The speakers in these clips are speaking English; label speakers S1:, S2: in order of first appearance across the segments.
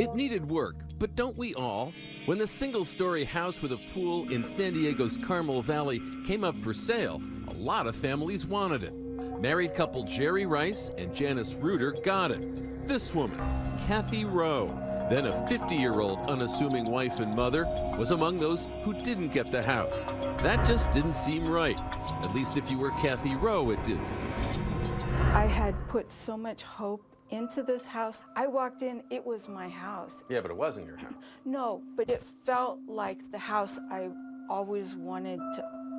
S1: It needed work, but don't we all? When the single-story house with a pool in San Diego's Carmel Valley came up for sale, a lot of families wanted it. Married couple Jerry Rice and Janice Reuter got it. This woman, Kathy Rowe, then a 50-year-old unassuming wife and mother, was among those who didn't get the house. That just didn't seem right. At least if you were Kathy Rowe, it didn't.
S2: I had put so much hope into this house. I walked in, it was my house.
S1: Yeah, but it wasn't your house.
S2: No, but it felt like the house I always wanted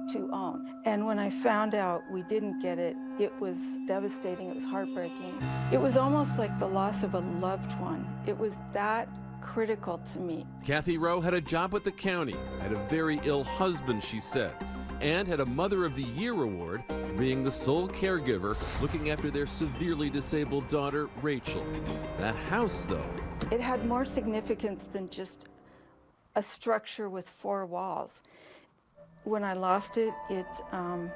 S2: to own. And when I found out we didn't get it, it was devastating, it was heartbreaking. It was almost like the loss of a loved one. It was that critical to me.
S1: Kathy Rowe had a job with the county, had a very ill husband, she said, and had a Mother of the Year award for being the sole caregiver looking after their severely disabled daughter, Rachel. That house, though.
S2: It had more significance than just a structure with 4 walls. When I lost it, I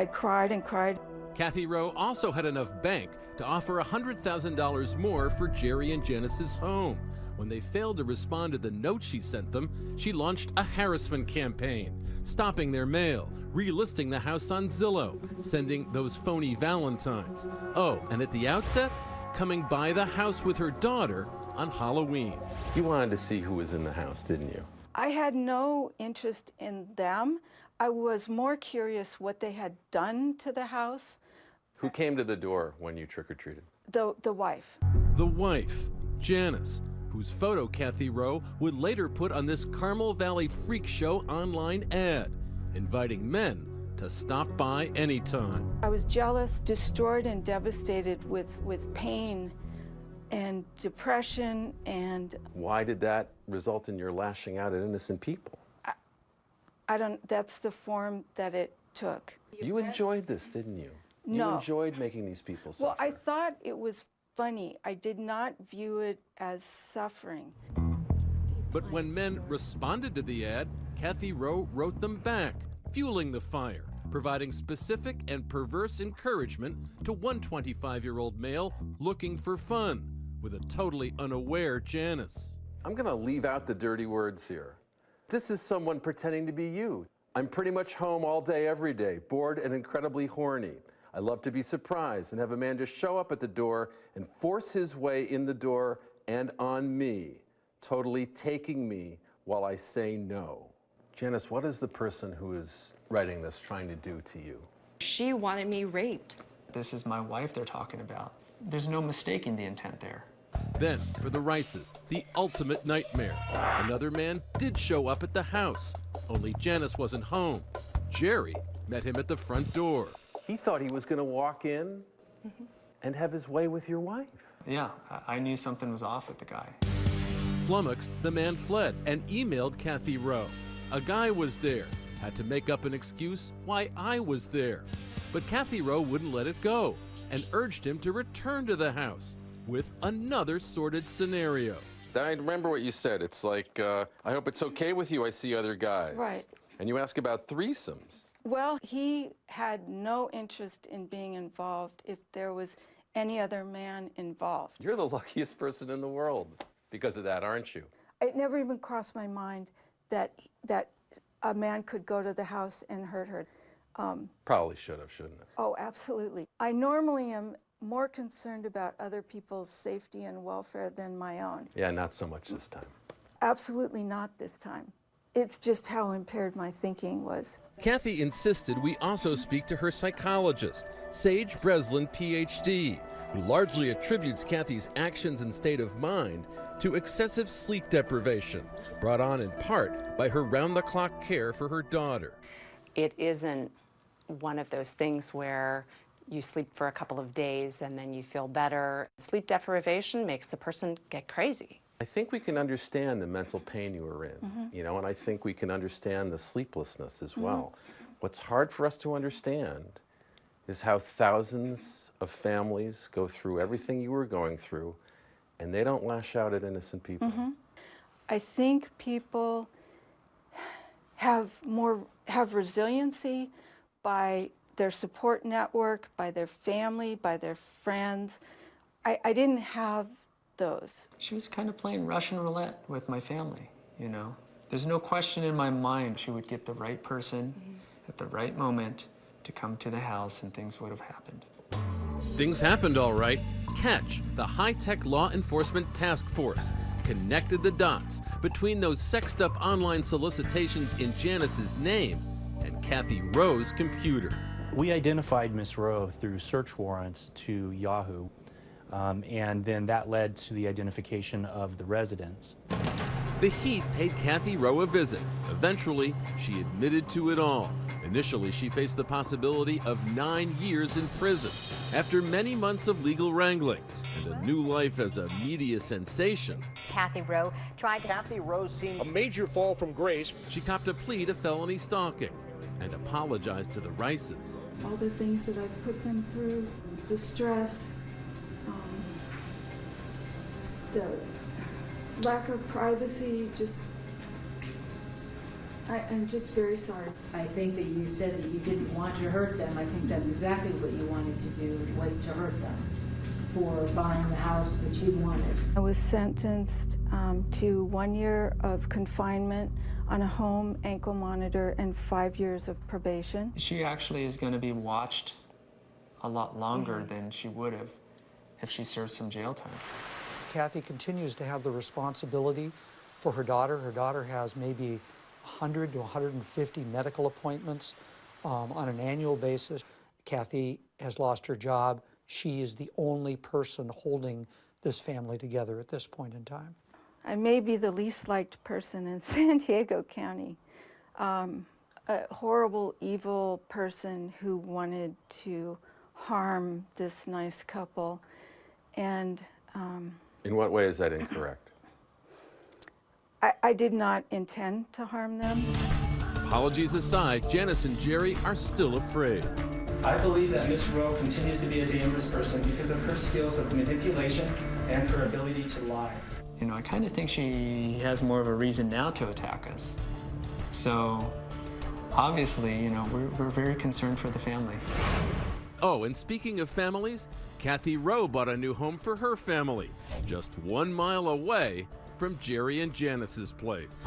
S2: cried and cried.
S1: Kathy Rowe also had enough bank to offer $100,000 more for Jerry and Janice's home. When they failed to respond to the note she sent them, she launched a harassment campaign, stopping their mail, relisting the house on Zillow, sending those phony Valentines. Oh, and at the outset, coming by the house with her daughter on Halloween. You wanted to see who was in the house, didn't you?
S2: I had no interest in them. I was more curious what they had done to the house.
S1: Who came to the door when you trick-or-treated?
S2: The wife.
S1: The wife, Janice, whose photo Kathy Rowe would later put on this Carmel Valley Freak Show online ad, inviting men to stop by anytime.
S2: I was jealous, destroyed, and devastated with pain and depression and...
S1: Why did that result in your lashing out at innocent people?
S2: That's the form that it took.
S1: You enjoyed this, didn't you?
S2: No.
S1: You enjoyed making these people suffer.
S2: Well, I thought it was funny. I did not view it as suffering.
S1: But when men responded to the ad, Kathy Rowe wrote them back, fueling the fire, providing specific and perverse encouragement to one 25-year-old male looking for fun, with a totally unaware Janice. I'm gonna leave out the dirty words here. This is someone pretending to be you. I'm pretty much home all day, every day, bored and incredibly horny. I love to be surprised and have a man just show up at the door and force his way in the door and on me, totally taking me while I say no. Janice, what is the person who is writing this trying to do to you?
S3: She wanted me raped.
S4: This is my wife they're talking about. There's no mistaking the intent there.
S1: Then, for the Rices, the ultimate nightmare. Another man did show up at the house, only Janice wasn't home. Jerry met him at the front door. He thought he was gonna walk in and have his way with your wife.
S4: Yeah, I knew something was off with the guy.
S1: Flummoxed, the man fled and emailed Kathy Rowe. A guy was there, had to make up an excuse why I was there. But Kathy Rowe wouldn't let it go and urged him to return to the house with another sordid scenario. I remember what you said. It's like, I hope it's okay with you, I see other guys.
S2: Right.
S1: And you ask about threesomes.
S2: Well, he had no interest in being involved if there was any other man involved.
S1: You're the luckiest person in the world because of that, aren't you?
S2: It never even crossed my mind that a man could go to the house and hurt her.
S1: Probably should have, shouldn't it?
S2: Oh, absolutely. I normally am more concerned about other people's safety and welfare than my own.
S1: Yeah, not so much this time.
S2: Absolutely not this time. It's just how impaired my thinking was.
S1: Kathy insisted we also speak to her psychologist, Sage Breslin, PhD, who largely attributes Kathy's actions and state of mind to excessive sleep deprivation, brought on in part by her round-the-clock care for her daughter.
S3: It isn't one of those things where you sleep for a couple of days and then you feel better. Sleep deprivation makes the person get crazy.
S1: I think we can understand the mental pain you were in, you know, and I think we can understand the sleeplessness as well. What's hard for us to understand is how thousands of families go through everything you were going through, and they don't lash out at innocent people.
S2: I think people have resiliency by their support network, by their family, by their friends. I didn't have those.
S4: She was kind of playing Russian roulette with my family, you know. There's no question in my mind she would get the right person at the right moment to come to the house and things would have happened.
S1: Things happened all right. Catch, the high-tech law enforcement task force, connected the dots between those sexed-up online solicitations in Janice's name and Kathy Rowe's computer.
S5: We identified Miss Rowe through search warrants to Yahoo, and then that led to the identification of the residence.
S1: The Heat paid Kathy Rowe a visit. Eventually, she admitted to it all. Initially, she faced the possibility of 9 years in prison. After many months of legal wrangling and a new life as a media sensation,
S6: Kathy Rowe tried to...
S7: Kathy Rowe seemed a major fall from grace.
S1: she copped a plea to felony stalking and apologized to the Rices.
S2: All the things that I've put them through, the stress, the lack of privacy, I'm just very sorry.
S8: I think that you said that you didn't want to hurt them. I think that's exactly what you wanted to do, was to hurt them for buying the house that you wanted.
S2: I was sentenced to 1 year of confinement on a home ankle monitor and 5 years of probation.
S4: She actually is going to be watched a lot longer than she would have if she served some jail time.
S9: Kathy continues to have the responsibility for her daughter. Her daughter has maybe 100 to 150 medical appointments on an annual basis. Kathy has lost her job. She is the only person holding this family together at this point in time.
S2: I may be the least liked person in San Diego County. A horrible, evil person who wanted to harm this nice couple. And
S10: in what way is that incorrect?
S2: I did not intend to harm them.
S1: Apologies aside, Janice and Jerry are still afraid.
S11: I believe that Miss Rowe continues to be a dangerous person because of her skills of manipulation and her ability to lie.
S4: You know, I kind of think she has more of a reason now to attack us. So, obviously, you know, we're very concerned for the family.
S1: Oh, and speaking of families, Kathy Rowe bought a new home for her family, just 1 mile away from Jerry and Janice's place.